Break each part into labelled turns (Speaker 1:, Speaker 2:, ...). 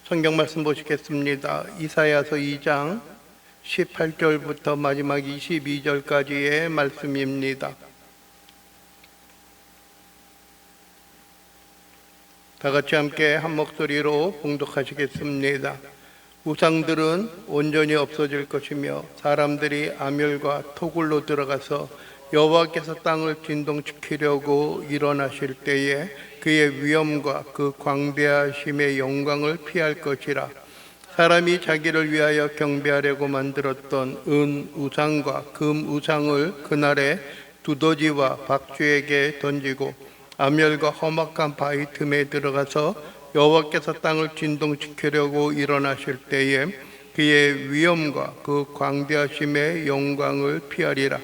Speaker 1: 성경 말씀 보시겠습니다. 이사야서 2장 18절부터 마지막 22절까지의 말씀입니다. 다 같이 함께 한 목소리로 봉독하시겠습니다. 우상들은 온전히 없어질 것이며 사람들이 아멸과 토굴로 들어가서 여호와께서 땅을 진동시키려고 일어나실 때에 그의 위엄과 그 광대하심의 영광을 피할 것이라. 사람이 자기를 위하여 경배하려고 만들었던 은 우상과 금 우상을 그날에 두더지와 박쥐에게 던지고 아멸과 험악한 바위 틈에 들어가서 여호와께서 땅을 진동시키려고 일어나실 때에 그의 위엄과 그 광대하심의 영광을 피하리라.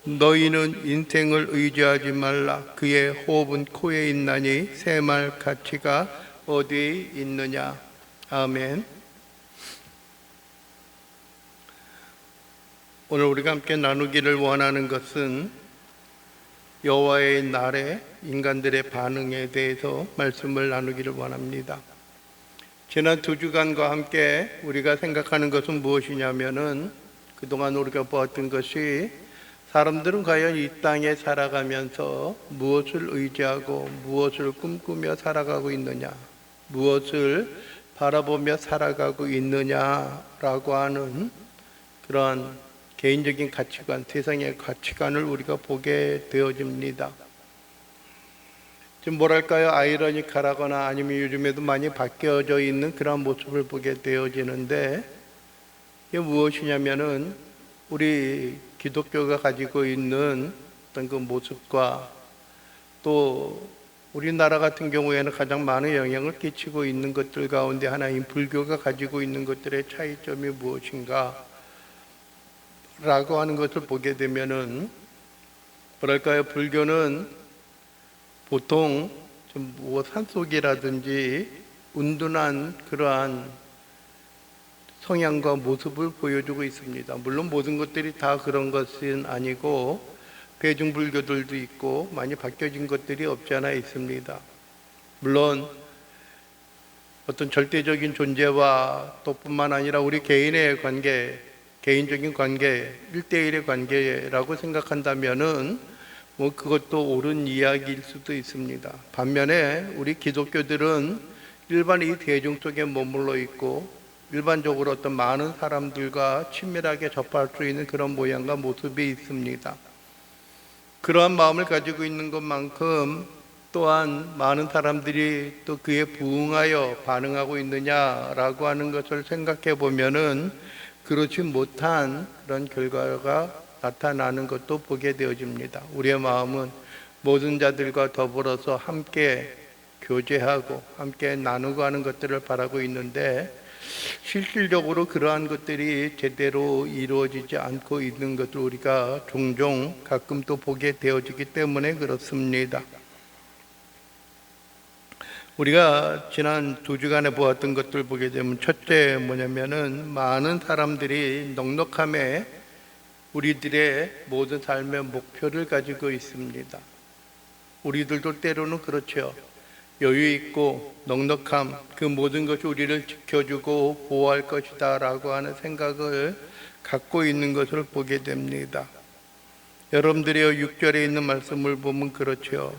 Speaker 1: 너희는 인생을 의지하지 말라. 그의 호흡은 코에 있나니 새말 가치가 어디 있느냐. 아멘. 오늘 우리가 함께 나누기를 원하는 것은 여호와의 날에 인간들의 반응에 대해서 말씀을 나누기를 원합니다. 지난 2주간과 함께 우리가 생각하는 것은 무엇이냐면은 그동안 우리가 보았던 것이 사람들은 과연 이 땅에 살아가면서 무엇을 의지하고 무엇을 꿈꾸며 살아가고 있느냐, 무엇을 바라보며 살아가고 있느냐라고 하는 그런 개인적인 가치관, 세상의 가치관을 우리가 보게 되어집니다. 좀 뭐랄까요, 아이러니컬하거나 아니면 요즘에도 많이 바뀌어져 있는 그런 모습을 보게 되어지는데, 이게 무엇이냐면은 우리 기독교가 가지고 있는 어떤 그 모습과 또 우리나라 같은 경우에는 가장 많은 영향을 끼치고 있는 것들 가운데 하나인 불교가 가지고 있는 것들의 차이점이 무엇인가 라고 하는 것을 보게 되면은 뭐랄까요, 불교는 보통 좀 산속이라든지 운둔한 그러한 성향과 모습을 보여주고 있습니다. 물론 모든 것들이 다 그런 것은 아니고 대중불교들도 있고 많이 바뀌어진 것들이 없지 않아 있습니다. 물론 어떤 절대적인 존재와 또 뿐만 아니라 우리 개인의 관계, 개인적인 관계, 1대1의 관계라고 생각한다면은 그것도 옳은 이야기일 수도 있습니다. 반면에 우리 기독교들은 일반 이 대중 속에 머물러 있고 일반적으로 어떤 많은 사람들과 친밀하게 접할 수 있는 그런 모양과 모습이 있습니다. 그러한 마음을 가지고 있는 것만큼 또한 많은 사람들이 또 그에 부응하여 반응하고 있느냐라고 하는 것을 생각해 보면은 그렇지 못한 그런 결과가 나타나는 것도 보게 되어집니다. 우리의 마음은 모든 자들과 더불어서 함께 교제하고 함께 나누고 하는 것들을 바라고 있는데 실질적으로 그러한 것들이 제대로 이루어지지 않고 있는 것을 우리가 종종 가끔 또 보게 되어지기 때문에 그렇습니다. 우리가 지난 2주간에 보았던 것들 보게 되면 첫째 뭐냐면은 많은 사람들이 넉넉함에 우리들의 모든 삶의 목표를 가지고 있습니다. 우리들도 때로는 그렇죠. 여유 있고 넉넉함, 그 모든 것이 우리를 지켜주고 보호할 것이다 라고 하는 생각을 갖고 있는 것을 보게 됩니다. 여러분들이 6절에 있는 말씀을 보면 그렇죠.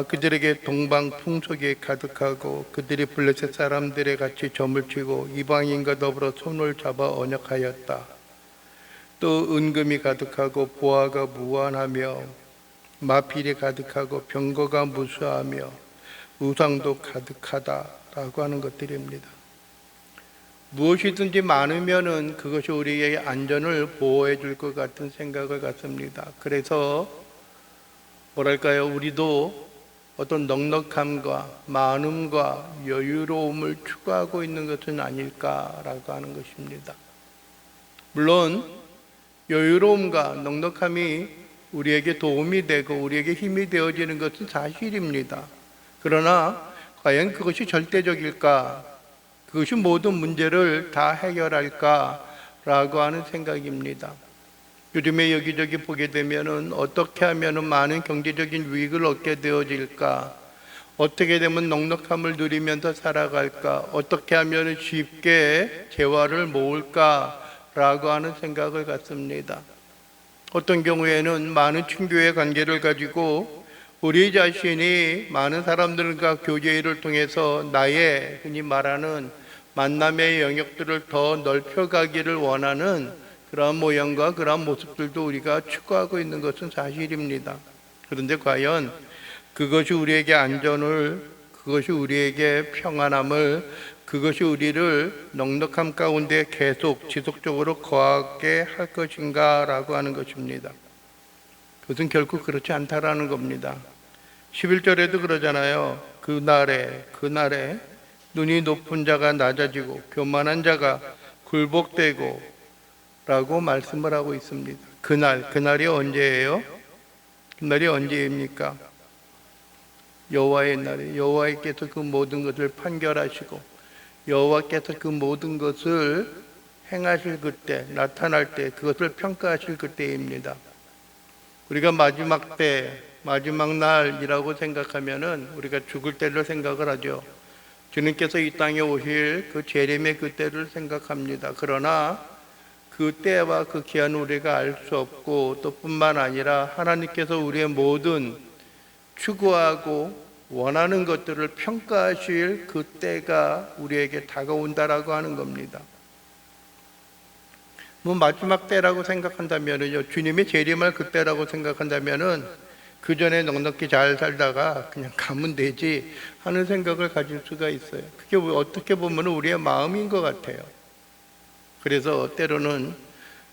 Speaker 1: 그들에게 동방풍속이 가득하고 그들이 블레셋 사람들의 같이 점을 치고 이방인과 더불어 손을 잡아 언약하였다. 또 은금이 가득하고 보화가 무한하며 마필이 가득하고 병거가 무수하며 우상도 가득하다라고 하는 것들입니다. 무엇이든지 많으면은 그것이 우리의 안전을 보호해 줄 것 같은 생각을 갖습니다. 그래서 뭐랄까요, 우리도 어떤 넉넉함과 많음과 여유로움을 추구하고 있는 것은 아닐까라고 하는 것입니다. 물론 여유로움과 넉넉함이 우리에게 도움이 되고 우리에게 힘이 되어지는 것은 사실입니다. 그러나 과연 그것이 절대적일까? 그것이 모든 문제를 다 해결할까? 라고 하는 생각입니다. 요즘에 여기저기 보게 되면은 어떻게 하면은 많은 경제적인 유익을 얻게 되어질까? 어떻게 되면 넉넉함을 누리면서 살아갈까? 어떻게 하면 쉽게 재화를 모을까라고 하는 생각을 갖습니다. 어떤 경우에는 많은 친교의 관계를 가지고 우리 자신이 많은 사람들과 교제를 통해서 나의 흔히 말하는 만남의 영역들을 더 넓혀가기를 원하는 그러한 모양과 그러한 모습들도 우리가 추구하고 있는 것은 사실입니다. 그런데 과연 그것이 우리에게 안전을, 그것이 우리에게 평안함을, 그것이 우리를 넉넉함 가운데 계속 지속적으로 거하게 할 것인가 라고 하는 것입니다. 그것은 결코 그렇지 않다라는 겁니다. 11절에도 그러잖아요. 그날에 눈이 높은 자가 낮아지고 교만한 자가 굴복되고 라고 말씀을 하고 있습니다. 그날이 언제예요? 그날이 언제입니까? 여호와의 날에 여호와께서 그 모든 것을 판결하시고 여호와께서 그 모든 것을 행하실 그때, 나타날 때, 그것을 평가하실 그때입니다. 우리가 마지막 때, 마지막 날이라고 생각하면은 우리가 죽을 때를 생각을 하죠. 주님께서 이 땅에 오실 그 재림의 그때를 생각합니다. 그러나 그 때와 그 기한은 우리가 알 수 없고, 또 뿐만 아니라 하나님께서 우리의 모든 추구하고 원하는 것들을 평가하실 그 때가 우리에게 다가온다라고 하는 겁니다. 뭐 마지막 때라고 생각한다면요, 주님이 재림할 그때라고 생각한다면은 그 전에 넉넉히 잘 살다가 그냥 가면 되지 하는 생각을 가질 수가 있어요. 그게 어떻게 보면 우리의 마음인 것 같아요. 그래서 때로는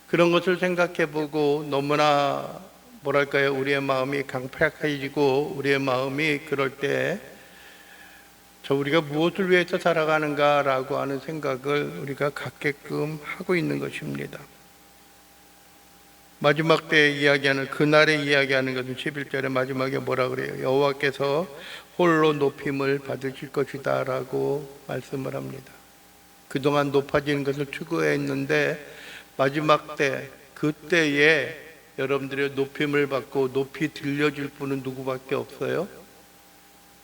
Speaker 1: 그런 것을 생각해보고 너무나 뭐랄까요, 우리의 마음이 강팍해지고 우리의 마음이 그럴 때 우리가 무엇을 위해서 살아가는가라고 하는 생각을 우리가 갖게끔 하고 있는 것입니다. 마지막 때 이야기하는 그날에 이야기하는 것은 11절의 마지막에 뭐라 그래요? 여호와께서 홀로 높임을 받으실 것이다 라고 말씀을 합니다. 그동안 높아지는 것을 추구했는데 마지막 때, 그때에 여러분들의 높임을 받고 높이 들려줄 분은 누구밖에 없어요?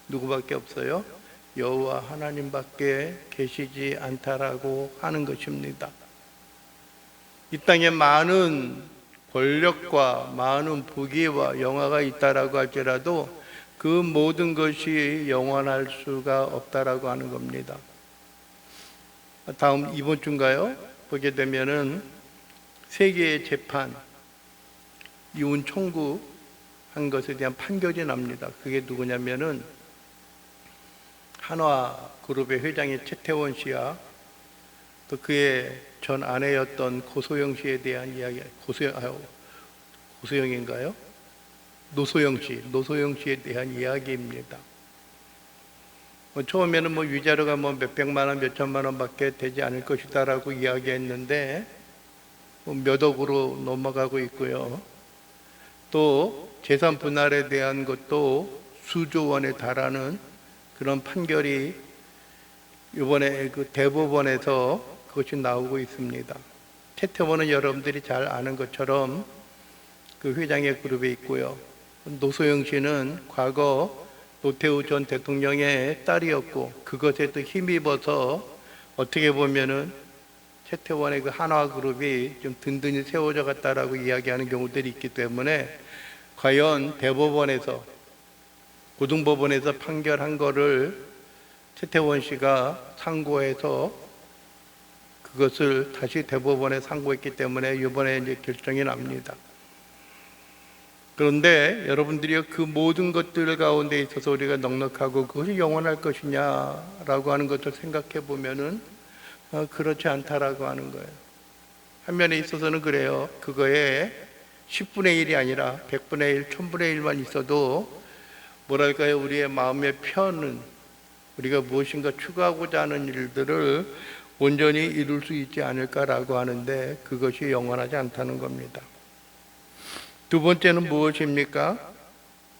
Speaker 1: 누구밖에 없어요? 여호와 하나님밖에 계시지 않다라고 하는 것입니다. 이 땅에 많은 권력과 많은 부귀와 영화가 있다라고 할지라도 그 모든 것이 영원할 수가 없다라고 하는 겁니다. 다음 이번 주인가요? 보게 되면은 세계의 재판, 이혼 청구한 것에 대한 판결이 납니다. 그게 누구냐면은 한화그룹의 회장의 최태원 씨와 또 그의 전 아내였던 고소영 씨에 대한 이야기, 고소영인가요? 노소영 씨에 대한 이야기입니다. 처음에는 위자료가 몇백만 원, 몇천만 원밖에 되지 않을 것이다라고 이야기했는데 몇 억으로 넘어가고 있고요. 또 재산 분할에 대한 것도 수조 원에 달하는 그런 판결이 이번에 그 대법원에서 그것이 나오고 있습니다. 최태원은 여러분들이 잘 아는 것처럼 그 회장의 그룹에 있고요. 노소영 씨는 과거 노태우 전 대통령의 딸이었고 그것에 또 힘입어서 어떻게 보면은 최태원의 그 한화그룹이 좀 든든히 세워져 갔다라고 이야기하는 경우들이 있기 때문에 과연 대법원에서 고등법원에서 판결한 거를 최태원 씨가 상고해서 그것을 다시 대법원에 상고했기 때문에 이번에 이제 결정이 납니다. 그런데 여러분들이 그 모든 것들 가운데 있어서 우리가 넉넉하고 그것이 영원할 것이냐라고 하는 것을 생각해 보면은 그렇지 않다라고 하는 거예요. 한 면에 있어서는 그래요. 그거에 10분의 1이 아니라 100분의 1, 1000분의 1만 있어도 뭐랄까요, 우리의 마음의 편은 우리가 무엇인가 추구하고자 하는 일들을 온전히 이룰 수 있지 않을까라고 하는데 그것이 영원하지 않다는 겁니다. 두 번째는 무엇입니까?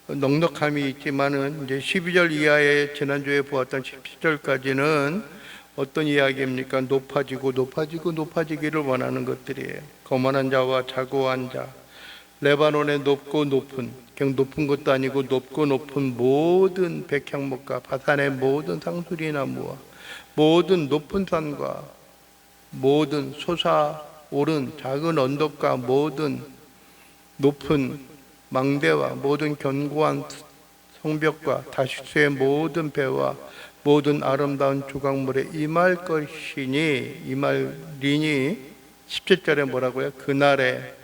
Speaker 1: 넉넉함이 있지만은 이제 12절 이하에 지난주에 보았던 17절까지는 어떤 이야기입니까? 높아지기를 원하는 것들이에요. 거만한 자와 자고한 자, 레바논의 높고 높은 그냥 높은 것도 아니고 높고 높은 모든 백향목과 바산의 모든 상수리나무와 모든 높은 산과 모든 솟아오른 작은 언덕과 모든 높은 망대와 모든 견고한 성벽과 다시스의 모든 배와 모든 아름다운 조각물에 임할 것이니 임할리니 17절에 뭐라고요? 그날에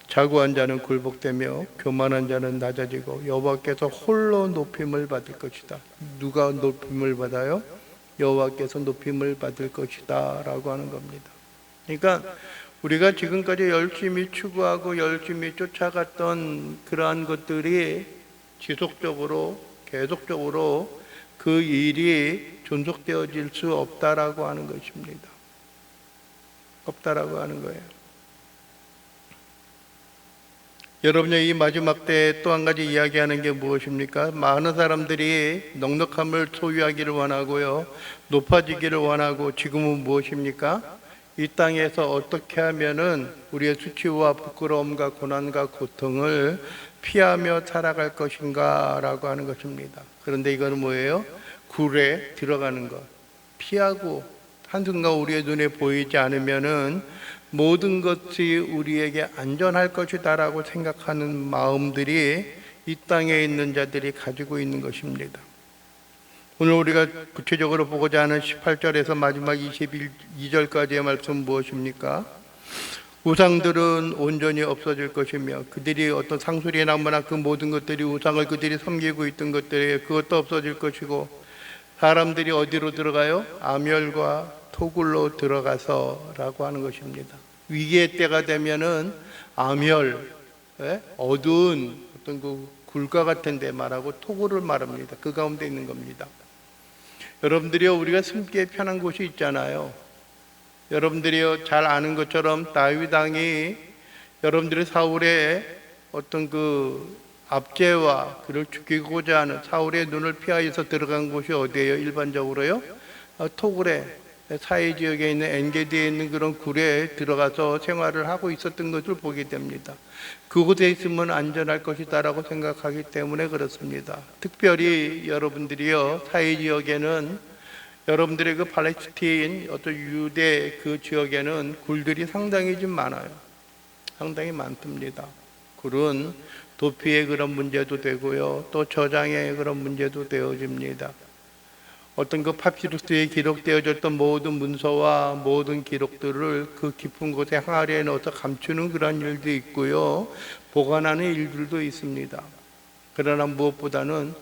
Speaker 1: 자고한 자는 굴복되며 교만한 자는 낮아지고 여호와께서 홀로 높임을 받을 것이다. 누가 높임을 받아요? 여호와께서 높임을 받을 것이다 라고 하는 겁니다. 그러니까 우리가 지금까지 열심히 추구하고 열심히 쫓아갔던 그러한 것들이 지속적으로 계속적으로 그 일이 존속되어질 수 없다라고 하는 것입니다. 없다라고 하는 거예요. 여러분의 이 마지막 때에 또 한 가지 이야기하는 게 무엇입니까? 많은 사람들이 넉넉함을 소유하기를 원하고요, 높아지기를 원하고, 지금은 무엇입니까? 이 땅에서 어떻게 하면은 우리의 수치와 부끄러움과 고난과 고통을 피하며 살아갈 것인가 라고 하는 것입니다. 그런데 이거는 뭐예요? 굴에 들어가는 것, 피하고 한순간 우리의 눈에 보이지 않으면은 모든 것이 우리에게 안전할 것이다 라고 생각하는 마음들이 이 땅에 있는 자들이 가지고 있는 것입니다. 오늘 우리가 구체적으로 보고자 하는 18절에서 마지막 22절까지의 말씀은 무엇입니까? 우상들은 온전히 없어질 것이며 그들이 어떤 상수리의 나무나 그 모든 것들이 우상을 그들이 섬기고 있던 것들이 그것도 없어질 것이고, 사람들이 어디로 들어가요? 아멸과 토굴로 들어가서 라고 하는 것입니다. 위기의 때가 되면은 아멸, 어두운 어떤 그 굴과 같은 데 말하고 토굴을 말합니다. 그 가운데 있는 겁니다. 여러분들이요, 우리가 숨기에 편한 곳이 있잖아요. 여러분들이요, 잘 아는 것처럼 다윗 왕이 여러분들의 사울의 어떤 그 압제와 그를 죽이고자 하는 사울의 눈을 피하여서 들어간 곳이 어디예요? 일반적으로요? 토굴에, 사해 지역에 있는 엔게디에 있는 그런 굴에 들어가서 생활을 하고 있었던 것을 보게 됩니다. 그곳에 있으면 안전할 것이다 라고 생각하기 때문에 그렇습니다. 특별히 여러분들이요, 사해 지역에는, 여러분들의 그 팔레스틴 어떤 유대 그 지역에는 굴들이 상당히 좀 많아요. 상당히 많습니다. 굴은 도피의 그런 문제도 되고요, 또 저장의 그런 문제도 되어집니다. 어떤 그 파피루스에 기록되어졌던 모든 문서와 모든 기록들을 그 깊은 곳에 항아리에 넣어서 감추는 그런 일도 있고요, 보관하는 일들도 있습니다. 그러나 무엇보다는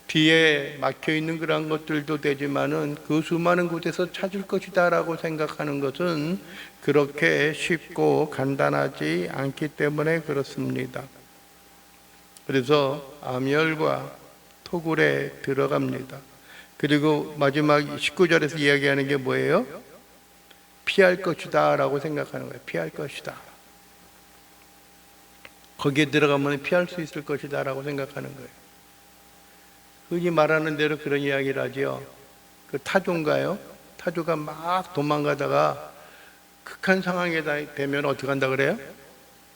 Speaker 1: 뒤에 막혀 있는 그런 것들도 되지만은 그 수많은 곳에서 찾을 것이다 라고 생각하는 것은 그렇게 쉽고 간단하지 않기 때문에 그렇습니다. 그래서 아멸과 토굴에 들어갑니다. 그리고 마지막 19절에서 이야기하는 게 뭐예요? 피할 것이다 라고 생각하는 거예요. 피할 것이다. 거기에 들어가면 피할 수 있을 것이다 라고 생각하는 거예요. 흔히 말하는 대로 그런 이야기를 하죠. 그 타조인가요? 타조가 막 도망가다가 극한 상황에 되면 어떻게 한다 그래요?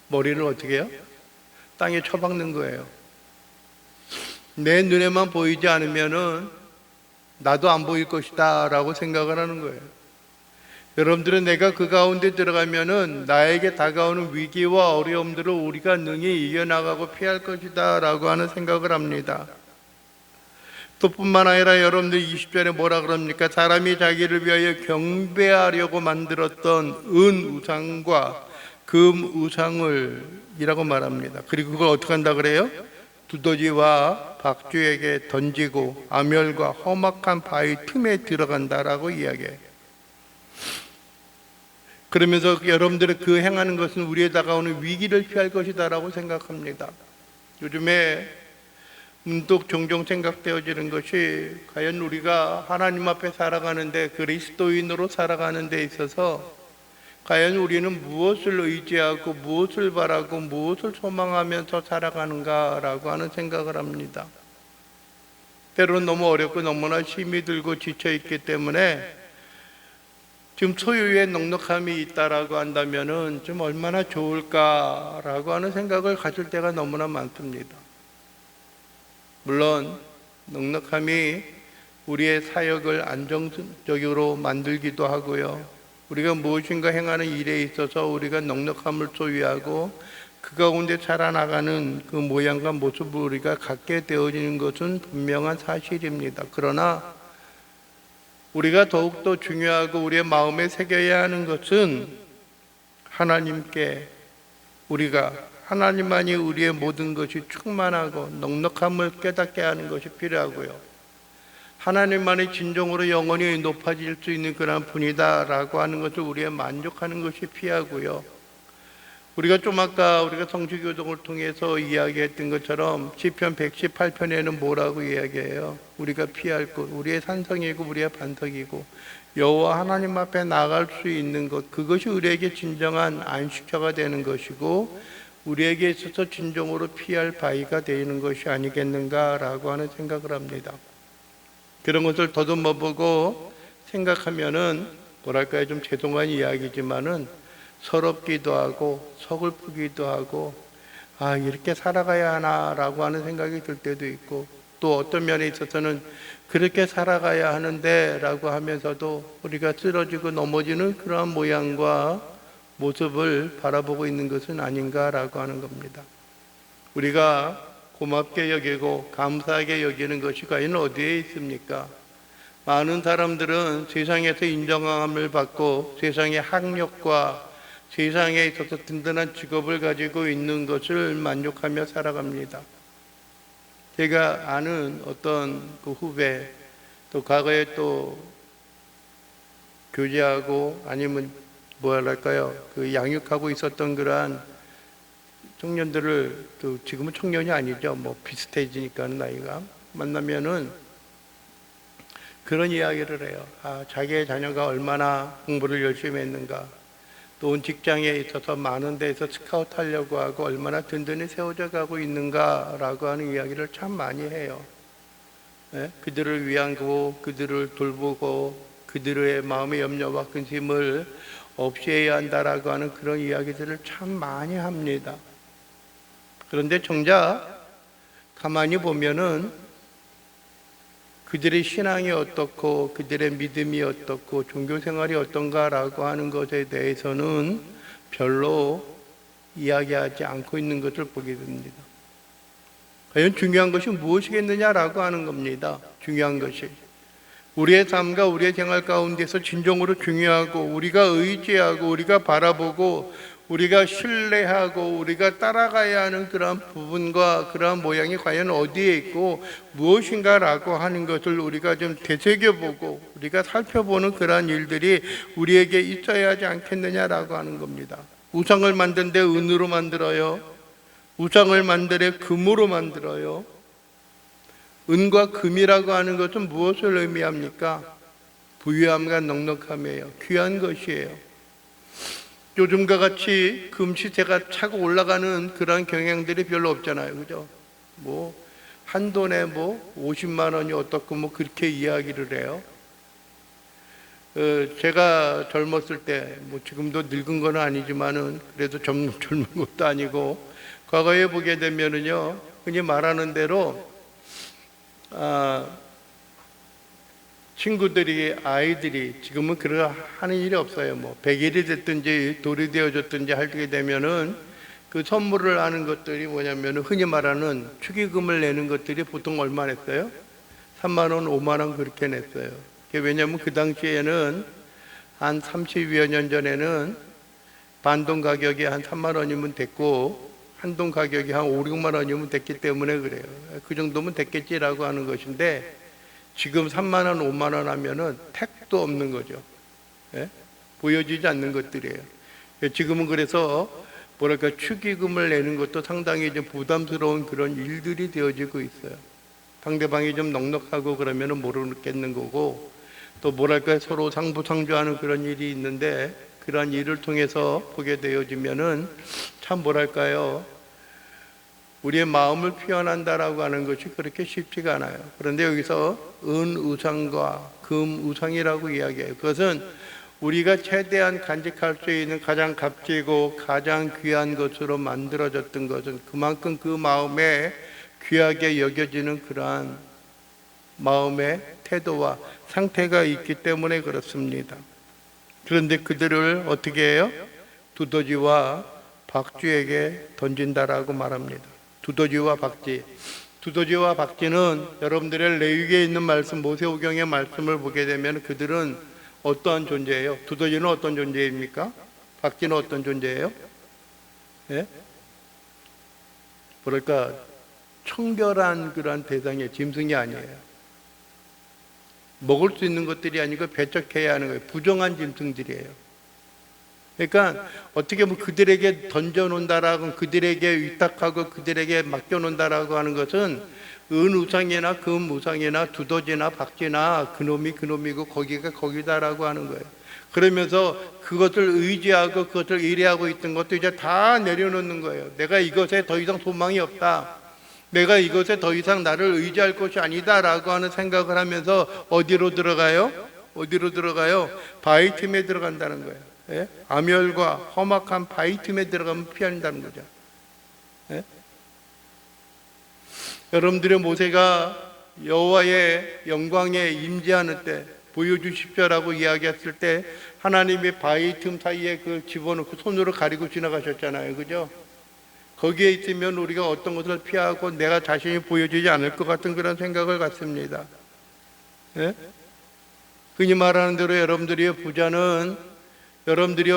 Speaker 1: 머리를 어떻게 해요? 땅에 쳐박는 거예요. 내 눈에만 보이지 않으면은 나도 안 보일 것이다 라고 생각을 하는 거예요. 여러분들은 내가 그 가운데 들어가면은 나에게 다가오는 위기와 어려움들을 우리가 능히 이겨나가고 피할 것이다 라고 하는 생각을 합니다. 또 뿐만 아니라 여러분들 20절에 뭐라 그럽니까? 사람이 자기를 위하여 경배하려고 만들었던 은 우상과 금 우상을 이라고 말합니다. 그리고 그걸 어떻게 한다 그래요? 두더지와 박쥐에게 던지고 아멸과 험악한 바위 틈에 들어간다라고 이야기해요. 그러면서 여러분들의 그 행하는 것은 우리에 다가오는 위기를 피할 것이다 라고 생각합니다. 요즘에 문득 종종 생각되어지는 것이, 과연 우리가 하나님 앞에 살아가는데, 그리스도인으로 살아가는 데 있어서 과연 우리는 무엇을 의지하고 무엇을 바라고 무엇을 소망하면서 살아가는가 라고 하는 생각을 합니다. 때로는 너무 어렵고 너무나 힘이 들고 지쳐있기 때문에 좀 소유의 넉넉함이 있다라고 한다면은 좀 얼마나 좋을까라고 하는 생각을 가질 때가 너무나 많습니다. 물론 넉넉함이 우리의 사역을 안정적으로 만들기도 하고요. 우리가 무엇인가 행하는 일에 있어서 우리가 넉넉함을 소유하고 그 가운데 자라나가는 그 모양과 모습을 우리가 갖게 되어지는 것은 분명한 사실입니다. 그러나 우리가 더욱더 중요하고 우리의 마음에 새겨야 하는 것은 하나님께 우리가 하나님만이 우리의 모든 것이 충만하고 넉넉함을 깨닫게 하는 것이 필요하고요. 하나님만이 진정으로 영원히 높아질 수 있는 그런 분이다라고 하는 것을 우리의 만족하는 것이 필요하고요. 우리가 좀 아까 우리가 성취교동을 통해서 이야기했던 것처럼 시편 118편에는 뭐라고 이야기해요? 우리가 피할 곳, 우리의 산성이고 우리의 반석이고 여호와 하나님 앞에 나갈 수 있는 것, 그것이 우리에게 진정한 안식처가 되는 것이고 우리에게 있어서 진정으로 피할 바위가 되는 것이 아니겠는가라고 하는 생각을 합니다. 그런 것을 더듬어 보고 생각하면은 뭐랄까요, 좀 죄송한 이야기지만은 서럽기도 하고 서글프기도 하고 이렇게 살아가야 하나라고 하는 생각이 들 때도 있고, 또 어떤 면에 있어서는 그렇게 살아가야 하는데 라고 하면서도 우리가 쓰러지고 넘어지는 그러한 모양과 모습을 바라보고 있는 것은 아닌가라고 하는 겁니다. 우리가 고맙게 여기고 감사하게 여기는 것이 과연 어디에 있습니까? 많은 사람들은 세상에서 인정함을 받고 세상의 학력과 세상에 있어서 든든한 직업을 가지고 있는 것을 만족하며 살아갑니다. 제가 아는 어떤 그 후배, 또 과거에 또 교제하고 아니면 뭐랄까요, 그 양육하고 있었던 그러한 청년들을, 또 지금은 청년이 아니죠, 뭐 비슷해지니까 나이가, 만나면은 그런 이야기를 해요. 자기의 자녀가 얼마나 공부를 열심히 했는가, 또 직장에 있어서 많은 데에서 스카우트 하려고 하고 얼마나 든든히 세워져 가고 있는가라고 하는 이야기를 참 많이 해요. 네? 그들을 위한 거, 그들을 돌보고 그들의 마음의 염려와 근심을 없애야 한다라고 하는 그런 이야기들을 참 많이 합니다. 그런데 정작 가만히 보면은 그들의 신앙이 어떻고 그들의 믿음이 어떻고 종교생활이 어떤가라고 하는 것에 대해서는 별로 이야기하지 않고 있는 것을 보게 됩니다. 과연 중요한 것이 무엇이겠느냐라고 하는 겁니다. 중요한 것이 우리의 삶과 우리의 생활 가운데서 진정으로 중요하고 우리가 의지하고 우리가 바라보고 우리가 신뢰하고 우리가 따라가야 하는 그러한 부분과 그러한 모양이 과연 어디에 있고 무엇인가라고 하는 것을 우리가 좀 되새겨보고 우리가 살펴보는 그러한 일들이 우리에게 있어야 하지 않겠느냐라고 하는 겁니다. 우상을 만드는데 은으로 만들어요. 우상을 만드는데 금으로 만들어요. 은과 금이라고 하는 것은 무엇을 의미합니까? 부유함과 넉넉함이에요. 귀한 것이에요. 요즘과 같이 금 시세가 차고 올라가는 그런 경향들이 별로 없잖아요. 그죠? 뭐, 한 돈에 뭐 50만 원이 어떻고 뭐 그렇게 이야기를 해요. 제가 젊었을 때, 뭐 지금도 늙은 건 아니지만은 그래도 젊은 것도 아니고, 과거에 보게 되면은요, 흔히 말하는 대로, 친구들이, 아이들이 지금은 그런 하는 일이 없어요. 뭐 100일이 됐든지 돌이 되어졌든지 하게 되면은 그 선물을 하는 것들이 뭐냐면은 흔히 말하는 축의금을 내는 것들이 보통 얼마 냈어요? 3만 원, 5만 원 그렇게 냈어요. 왜냐하면 그 당시에는 한 30여 년 전에는 반동 가격이 한 3만 원이면 됐고 한동 가격이 한 5, 6만 원이면 됐기 때문에 그래요. 그 정도면 됐겠지라고 하는 것인데 지금 3만 원, 5만 원 하면은 택도 없는 거죠. 예? 보여지지 않는 것들이에요. 지금은 그래서 뭐랄까 축의금을 내는 것도 상당히 좀 부담스러운 그런 일들이 되어지고 있어요. 상대방이 좀 넉넉하고 그러면은 모르겠는 거고, 또 뭐랄까 서로 상부상조하는 그런 일이 있는데 그러한 일을 통해서 보게 되어지면은 참 뭐랄까요, 우리의 마음을 표현한다라고 하는 것이 그렇게 쉽지가 않아요. 그런데 여기서 은 우상과 금 우상이라고 이야기해요. 그것은 우리가 최대한 간직할 수 있는 가장 값지고 가장 귀한 것으로 만들어졌던 것은 그만큼 그 마음에 귀하게 여겨지는 그러한 마음의 태도와 상태가 있기 때문에 그렇습니다. 그런데 그들을 어떻게 해요? 두더지와 박쥐에게 던진다라고 말합니다. 두더지와 박쥐. 두더지와 박쥐는 여러분들의 레위기에 있는 말씀, 모세오경의 말씀을 보게 되면 그들은 어떠한 존재예요? 두더지는 어떤 존재입니까? 박쥐는 어떤 존재예요? 예? 뭐랄까 청결한 그러한 대상의 짐승이 아니에요. 먹을 수 있는 것들이 아니고 배척해야 하는 거예요. 부정한 짐승들이에요. 그러니까 어떻게 보면 그들에게 던져놓는다라고, 그들에게 위탁하고 그들에게 맡겨놓는다라고 하는 것은 은우상이나 금우상이나 두더지나 박쥐나 그놈이고 거기가 거기다라고 하는 거예요. 그러면서 그것을 의지하고 그것을 의뢰하고 있던 것도 이제 다 내려놓는 거예요. 내가 이것에 더 이상 소망이 없다, 내가 이것에 더 이상 나를 의지할 것이 아니다 라고 하는 생각을 하면서 어디로 들어가요? 어디로 들어가요? 바위 틈에 들어간다는 거예요. 예? 암열과 험악한 바위 틈에 들어가면 피한다는 거죠. 예? 여러분들의 모세가 여호와의 영광에 임재하는 때 보여주십시오라고 이야기했을 때 하나님이 바위 틈 사이에 그 집어넣고 손으로 가리고 지나가셨잖아요. 그죠? 거기에 있으면 우리가 어떤 것을 피하고 내가 자신이 보여지지 않을 것 같은 그런 생각을 갖습니다. 예? 흔히 말하는 대로 여러분들의 부자는 여러분들이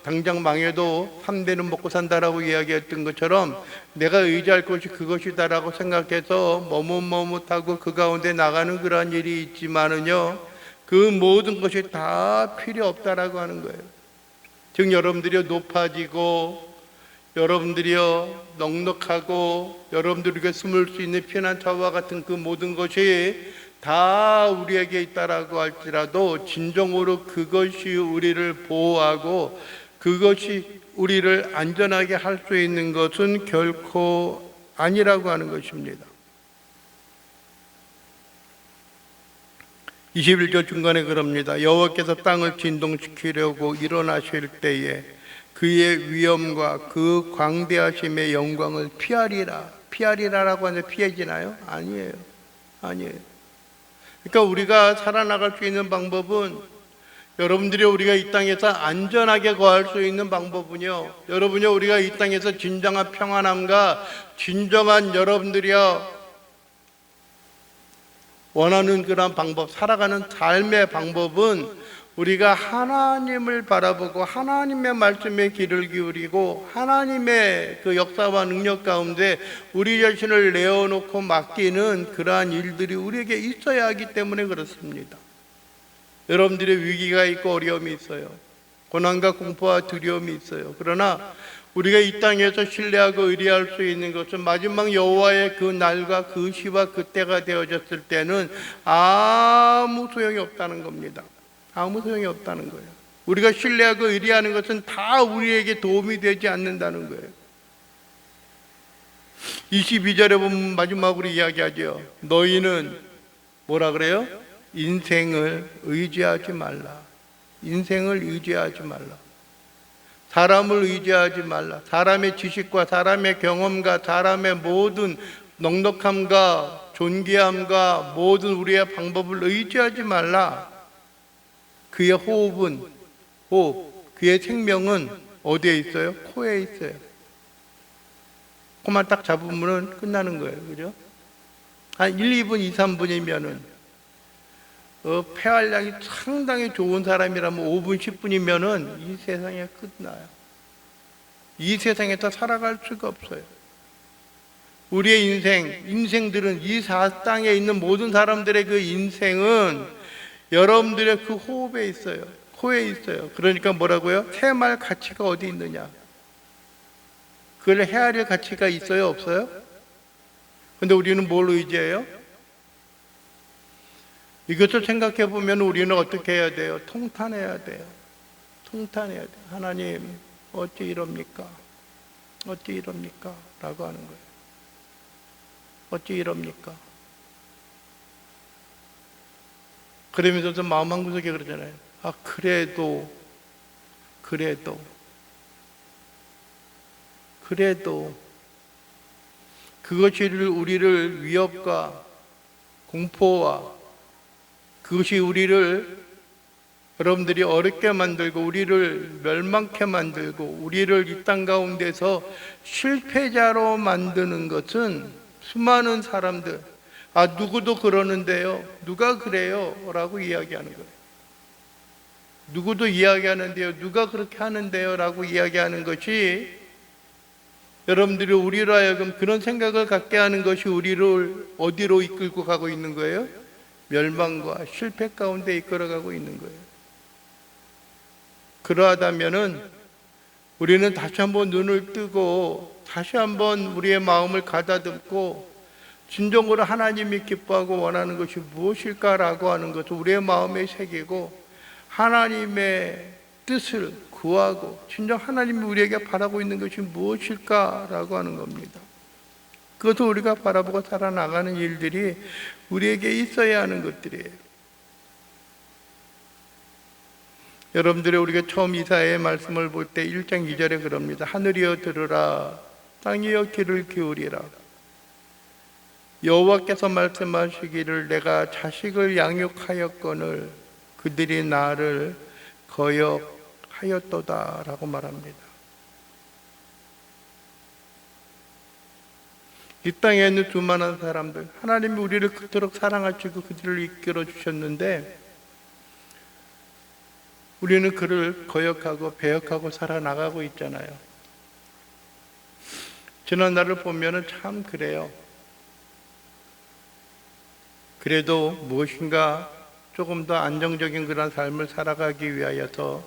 Speaker 1: 당장 망해도 3배는 먹고 산다라고 이야기했던 것처럼 내가 의지할 것이 그것이다라고 생각해서 머뭇머뭇하고 그 가운데 나가는 그러한 일이 있지만은요, 그 모든 것이 다 필요 없다라고 하는 거예요. 즉 여러분들이 높아지고 여러분들이요 넉넉하고 여러분들에게 숨을 수 있는 피난처와 같은 그 모든 것이 다 우리에게 있다라고 할지라도 진정으로 그것이 우리를 보호하고 그것이 우리를 안전하게 할 수 있는 것은 결코 아니라고 하는 것입니다. 21절 중간에 그럽니다. 여호와께서 땅을 진동시키려고 일어나실 때에 그의 위엄과 그 광대하심의 영광을 피하리라. 피하리라라고 하는데 피해지나요? 아니에요. 아니에요. 그러니까 우리가 살아나갈 수 있는 방법은 여러분들이 우리가 이 땅에서 안전하게 거할 수 있는 방법은요, 여러분이 우리가 이 땅에서 진정한 평안함과 진정한 여러분들이요 원하는 그런 방법, 살아가는 삶의 방법은 우리가 하나님을 바라보고 하나님의 말씀에 귀를 기울이고 하나님의 그 역사와 능력 가운데 우리 자신을 내어놓고 맡기는 그러한 일들이 우리에게 있어야 하기 때문에 그렇습니다. 여러분들의 위기가 있고 어려움이 있어요. 고난과 공포와 두려움이 있어요. 그러나 우리가 이 땅에서 신뢰하고 의뢰할 수 있는 것은 마지막 여호와의 그 날과 그 시와 그 때가 되어졌을 때는 아무 소용이 없다는 겁니다. 아무 소용이 없다는 거예요. 우리가 신뢰하고 의뢰하는 것은 다 우리에게 도움이 되지 않는다는 거예요. 22절에 보면 마지막으로 이야기하죠. 너희는 뭐라 그래요? 인생을 의지하지 말라. 인생을 의지하지 말라. 사람을 의지하지 말라. 사람의 지식과 사람의 경험과 사람의 모든 넉넉함과 존귀함과 모든 우리의 방법을 의지하지 말라. 그의 호흡은, 그의 생명은 어디에 있어요? 코에 있어요. 코만 딱 잡으면 끝나는 거예요. 그죠? 한 1, 2분, 2, 3분이면은 폐활량이 상당히 좋은 사람이라면 5분, 10분이면은 이 세상에 끝나요. 이 세상에서 살아갈 수가 없어요. 우리의 인생들은 이 사땅에 있는 모든 사람들의 그 인생은 여러분들의 그 호흡에 있어요. 코에 있어요. 그러니까 뭐라고요? 새말 가치가 어디 있느냐? 그걸 헤아릴 가치가 있어요? 없어요? 근데 우리는 뭘 의지해요? 이것을 생각해 보면 우리는 어떻게 해야 돼요? 통탄해야 돼요. 통탄해야 돼요. 하나님, 어찌 이럽니까? 어찌 이럽니까? 라고 하는 거예요. 어찌 이럽니까? 그러면서도 마음 한구석에 그러잖아요. 그래도 그것이 우리를 위협과 공포와 그것이 우리를 여러분들이 어렵게 만들고 우리를 멸망케 만들고 우리를 이 땅 가운데서 실패자로 만드는 것은 수많은 사람들 누구도 그러는데요, 누가 그래요? 라고 이야기하는 거예요. 누구도 이야기하는데요, 누가 그렇게 하는데요? 라고 이야기하는 것이 여러분들이 우리로 하여금 그런 생각을 갖게 하는 것이 우리를 어디로 이끌고 가고 있는 거예요? 멸망과 실패 가운데 이끌어가고 있는 거예요. 그러하다면은 우리는 다시 한번 눈을 뜨고 다시 한번 우리의 마음을 가다듬고 진정으로 하나님이 기뻐하고 원하는 것이 무엇일까라고 하는 것을 우리의 마음에 새기고 하나님의 뜻을 구하고 진정 하나님이 우리에게 바라고 있는 것이 무엇일까라고 하는 겁니다. 그것을 우리가 바라보고 살아나가는 일들이 우리에게 있어야 하는 것들이에요. 여러분들이 우리가 처음 이사야의 말씀을 볼 때 1장 2절에 그럽니다. 하늘이여 들으라, 땅이여 귀를 기울이라. 여호와께서 말씀하시기를 내가 자식을 양육하였거늘 그들이 나를 거역하였도다 라고 말합니다. 이 땅에 있는 수많은 사람들, 하나님이 우리를 그토록 사랑하시고 그들을 이끌어 주셨는데 우리는 그를 거역하고 배역하고 살아나가고 있잖아요. 지난 날을 보면 참 그래요. 그래도 무엇인가 조금 더 안정적인 그런 삶을 살아가기 위하여서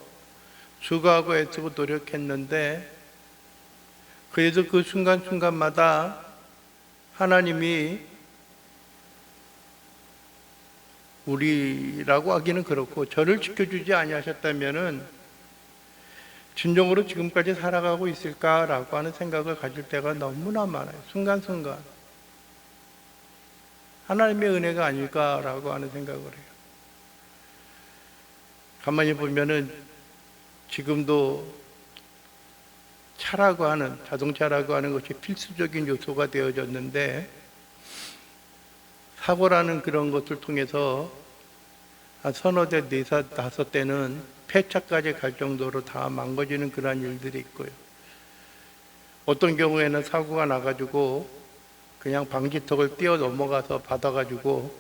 Speaker 1: 수고하고 애쓰고 노력했는데 그래도 그 순간순간마다 하나님이 우리라고 하기는 그렇고 저를 지켜주지 아니하셨다면은 진정으로 지금까지 살아가고 있을까라고 하는 생각을 가질 때가 너무나 많아요. 순간순간 하나님의 은혜가 아닐까라고 하는 생각을 해요. 가만히 보면은 지금도 차라고 하는, 자동차라고 하는 것이 필수적인 요소가 되어졌는데 사고라는 그런 것을 통해서 한 서너 대, 다섯 대는 폐차까지 갈 정도로 다 망가지는 그러한 일들이 있고요. 어떤 경우에는 사고가 나가지고 그냥 방지턱을 뛰어 넘어가서 받아가지고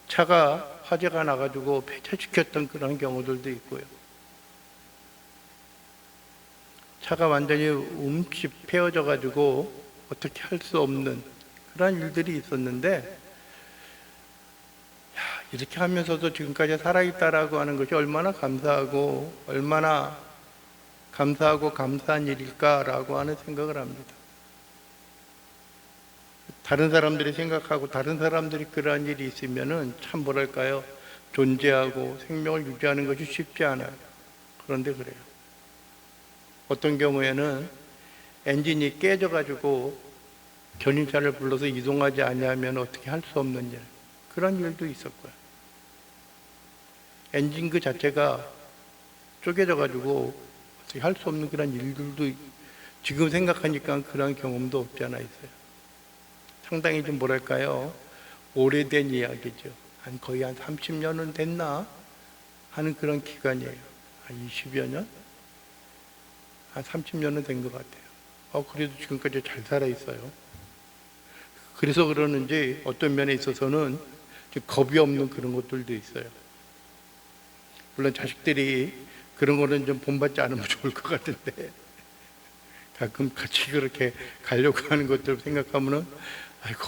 Speaker 1: 차가 화재가 나가지고 폐차시켰던 그런 경우들도 있고요. 차가 완전히 폐어져가지고 어떻게 할 수 없는 그런 일들이 있었는데 이렇게 하면서도 지금까지 살아있다라고 하는 것이 얼마나 감사하고 얼마나 감사한 일일까라고 하는 생각을 합니다. 다른 사람들이 생각하고 다른 사람들이 그러한 일이 있으면은 참 뭐랄까요, 존재하고 생명을 유지하는 것이 쉽지 않아요. 그런데 그래요. 어떤 경우에는 엔진이 깨져가지고 견인차를 불러서 이동하지 아니하면 어떻게 할 수 없는 일, 그런 일도 있었고요. 엔진 그 자체가 쪼개져가지고 어떻게 할 수 없는 그런 일들도 지금 생각하니까 그런 경험도 없지 않아 있어요. 상당히 좀 뭐랄까요, 오래된 이야기죠. 거의 한 30년은 됐나 하는 그런 기간이에요. 한 20여 년? 한 30년은 된 것 같아요. 그래도 지금까지 잘 살아 있어요. 그래서 그러는지 어떤 면에 있어서는 겁이 없는 그런 것들도 있어요. 물론 자식들이 그런 거는 좀 본받지 않으면 좋을 것 같은데 가끔 같이 그렇게 가려고 하는 것들 생각하면은 아이고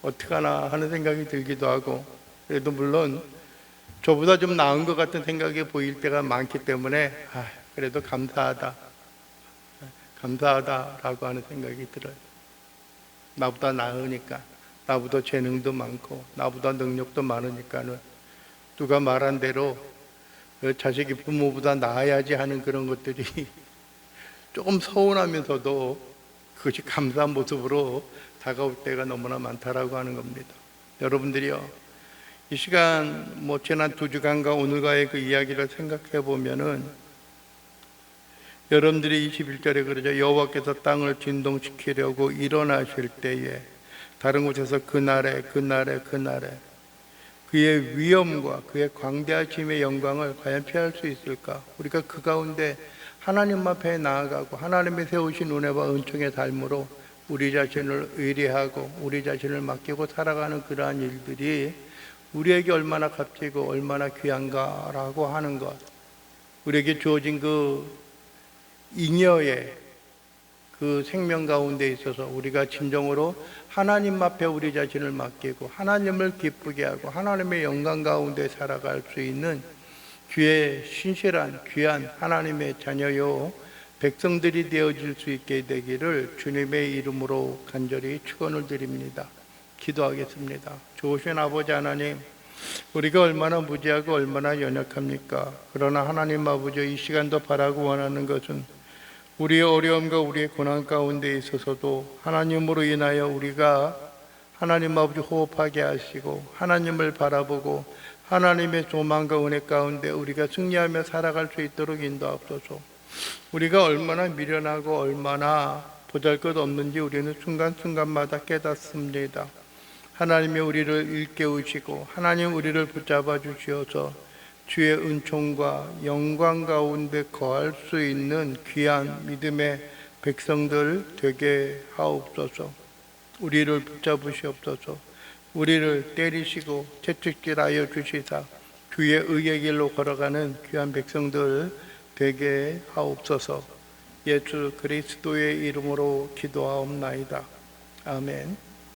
Speaker 1: 어떡하나 하는 생각이 들기도 하고, 그래도 물론 저보다 좀 나은 것 같은 생각이 보일 때가 많기 때문에 그래도 감사하다라고 하는 생각이 들어요. 나보다 나으니까, 나보다 재능도 많고 나보다 능력도 많으니까는 누가 말한 대로 자식이 부모보다 나아야지 하는 그런 것들이 조금 서운하면서도 그것이 감사한 모습으로 다가올 때가 너무나 많다라고 하는 겁니다. 여러분들이요, 이 시간 지난 2주간과 오늘과의 그 이야기를 생각해 보면은 여러분들이 21절에 그러죠. 여호와께서 땅을 진동시키려고 일어나실 때에 다른 곳에서 그날에 그의 위엄과 그의 광대하심의 영광을 과연 피할 수 있을까? 우리가 그 가운데 하나님 앞에 나아가고 하나님의 세우신 은혜와 은총의 삶으로 우리 자신을 의뢰하고 우리 자신을 맡기고 살아가는 그러한 일들이 우리에게 얼마나 값지고 얼마나 귀한가라고 하는 것, 우리에게 주어진 그 잉여의 그 생명 가운데 있어서 우리가 진정으로 하나님 앞에 우리 자신을 맡기고 하나님을 기쁘게 하고 하나님의 영광 가운데 살아갈 수 있는 귀의 신실한 귀한 하나님의 자녀요 백성들이 되어질 수 있게 되기를 주님의 이름으로 간절히 축원을 드립니다. 기도하겠습니다. 좋으신 아버지 하나님, 우리가 얼마나 무지하고 얼마나 연약합니까? 그러나 하나님 아버지, 이 시간도 바라고 원하는 것은 우리의 어려움과 우리의 고난 가운데 있어서도 하나님으로 인하여 우리가 하나님 아버지 호흡하게 하시고 하나님을 바라보고 하나님의 소망과 은혜 가운데 우리가 승리하며 살아갈 수 있도록 인도하옵소서. 우리가 얼마나 미련하고 얼마나 보잘것없는지 우리는 순간순간마다 깨닫습니다. 하나님이 우리를 일깨우시고 하나님 우리를 붙잡아 주시어서 주의 은총과 영광 가운데 거할 수 있는 귀한 믿음의 백성들 되게 하옵소서. 우리를 붙잡으시옵소서. 우리를 때리시고 채찍질하여 주시사 주의 의의 길로 걸어가는 귀한 백성들 되게 하옵소서. 예수 그리스도의 이름으로 기도하옵나이다. 아멘.